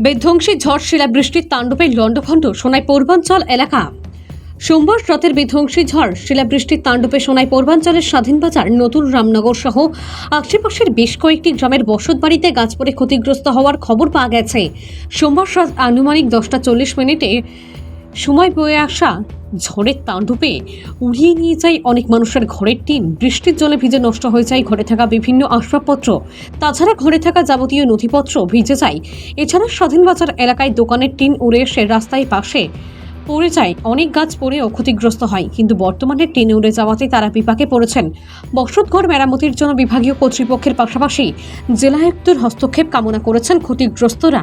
বিধ্বংসী ঝড় শিলাবৃষ্টির তাণ্ডবে লণ্ডভণ্ড সোনাই পূর্বাঞ্চল এলাকা। সোমবার রাতের বিধ্বংসী ঝড় শিলাবৃষ্টির তাণ্ডবে সোনাই পূর্বাঞ্চলের স্বাধীনবাজার নতুন রামনগর সহ আশেপাশের বেশ কয়েকটি গ্রামের বসতবাড়িতে গাছ পড়ে ক্ষতিগ্রস্ত হওয়ার খবর পাওয়া গেছে। সোমবার রাত আনুমানিক 10:40 সময় বয়ে আসা ঝড়ের তাণ্ডবে উড়িয়ে নিয়ে যায় অনেক মানুষের ঘরের টিন। বৃষ্টির জলে ভিজে নষ্ট হয়ে যায় ঘরে থাকা বিভিন্ন আসবাবপত্র। তাছাড়া ঘরে থাকা যাবতীয় নথিপত্র ভিজে যায়। এছাড়া স্বাধীনবাজার এলাকায় দোকানের টিন উড়ে এসে রাস্তায় পাশে পড়ে যায়। অনেক গাছ পড়েও ক্ষতিগ্রস্ত হয়, কিন্তু বর্তমানে টিন উড়ে যাওয়াতে তারা বিপাকে পড়েছেন। বসতঘর মেরামতির জন্য বিভাগীয় কর্তৃপক্ষের পাশাপাশি জেলায়ুক্তের হস্তক্ষেপ কামনা করেছেন ক্ষতিগ্রস্তরা।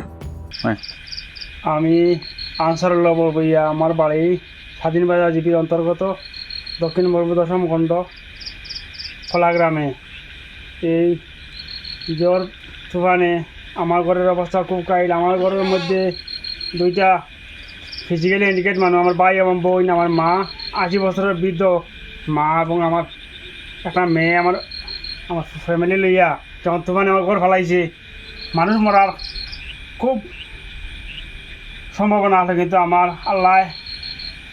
আমি আনসারুল্লাহ বড়বইয়া, আমার বাড়ি স্বাধীনবাজার জিপির অন্তর্গত দক্ষিণ দশম খণ্ড খোলা গ্রামে। এই জ্বর তুফানে আমার ঘরের অবস্থা খুব কাহিল। আমার ঘরের মধ্যে দুইটা ফিজিক্যালি হ্যান্ডিক্যাপ মানুষ, আমার ভাই এবং বোন, আমার মা 80 বছরের বৃদ্ধ মা এবং আমার একটা মেয়ে, আমার ফ্যামিলি লইয়া যখন তুফানে আমার ঘর ফেলাইছে। মানুষ মরার খুব সম্ভাবনা আছে, কিন্তু আমার আল্লাহ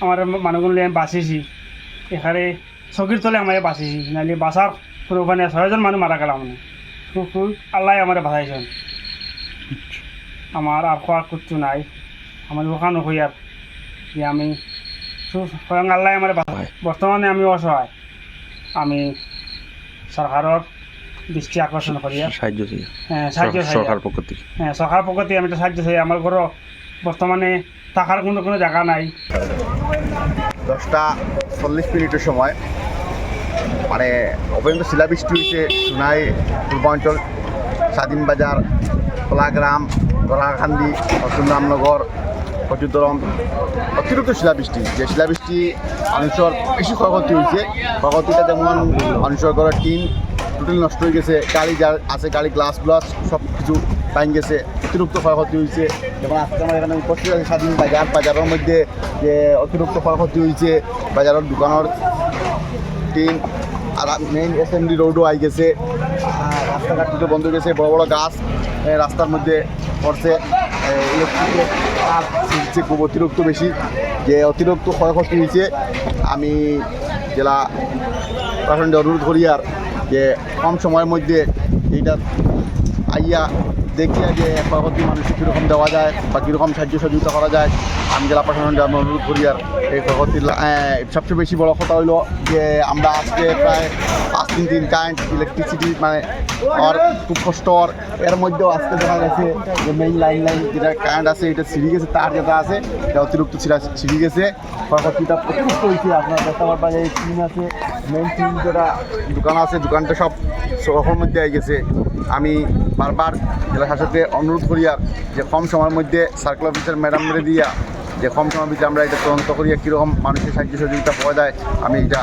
আমার মানুষগুলো আমি বাঁচিয়েছি। এখানে চকির তলে আমার বাঁচিয়েছি, নাহলে বাঁচার কোনো উপায় নেই। 6জন মানুষ মারা গেলাম মানে আল্লাহ আমার বাঁচাইছেন। আমার আর খোয়ার কিচ্ছু নাই, আমার ওখানে হই আর যে আমি স্বয়ং আল্লাহ আমার বাঁচাই। বর্তমানে আমি অসহায়। আমি সরকারের দৃষ্টি আকর্ষণ করি সাহায্য সরকার পক্ষ থেকে। হ্যাঁ, সরকার পক্ষ থেকে আমি একটা সাহায্য চাই। আমার ঘরও বর্তমানে থাকার কোনো জায়গা নাই। 10:40 সময় মানে অপর্যন্ত শিলাবৃষ্টি হয়েছে সোনাই পূর্বাঞ্চল, স্বাধীনবাজার, কোলাগ্রাম, গড়াখান্দি, নতুন রামনগর, কচুদরম। অতিরিক্ত শিলাবৃষ্টি, যে শিলাবৃষ্টি মানুষের বেশি ক্ষয়ক্ষতি হয়েছে। ক্ষয়ক্ষতিটা যেমন মানুষের ঘরের টিন টোটালি নষ্ট হয়ে গেছে, গাড়ি যা আছে গাড়ি গ্লাস সব কিছু ভাঙ গেছে, অতিরিক্ত ক্ষয়ক্ষতি হয়েছে। যেমন আজকে আমার এখানে উপস্থিত আছে বাজারের মধ্যে যে অতিরিক্ত ক্ষয়ক্ষতি হয়েছে। বাজারের দোকানের টিন আর মেইন SMD রোডও আই গেছে, রাস্তাঘাট দুটো বন্ধ হয়ে গেছে। বড় বড় গাছ রাস্তার মধ্যে পড়ছে, ইলেকট্রিকের তার ছিঁড়ছে খুব অতিরিক্ত বেশি। যে অতিরিক্ত ক্ষয়ক্ষতি হয়েছে, আমি জেলা প্রশাসনকে অনুরোধ করি আর যে কম সময়ের মধ্যে এইটা আইয়া দেখিয়া যে ক্ষয়ক্ষতি মানুষকে কীরকম দেওয়া যায় বা কীরকম সাহায্য সহযোগিতা করা যায়। আমি জেলা প্রশাসনকে আমি অনুরোধ করি আর এই ক্ষয়ক্ষতির সবচেয়ে বেশি বড় কথা হইলো যে আমরা আজকে প্রায় 5-3 দিন কারেন্ট ইলেকট্রিসিটি মানে আর খুব কষ্ট। এর মধ্যেও আজকে দেখা গেছে যে মেইন লাইন যেটা কারেন্ট আছে এটা ছিঁড়ে গেছে, তার যেটা আছে এটা অতিরিক্ত ছিঁড়ে গেছে। ক্ষয়ক্ষতিটা অতিরিক্ত হয়েছে। আপনার দেখতে পারবেন এই টিন আছে, মেইন টিন যেটা দোকান আছে, দোকানটা সব শহরের মধ্যে হয়ে গেছে। আমি বারবার জেলা শাসককে অনুরোধ করি আর যে কম সময়ের মধ্যে সার্কেল অফিসার ম্যাডামরে দিয়া যে কম সময়ের মধ্যে আমরা এটা তদন্ত করিয়া কীরকম মানুষের সাহায্য সহযোগিতা পাওয়া যায়, আমি এটা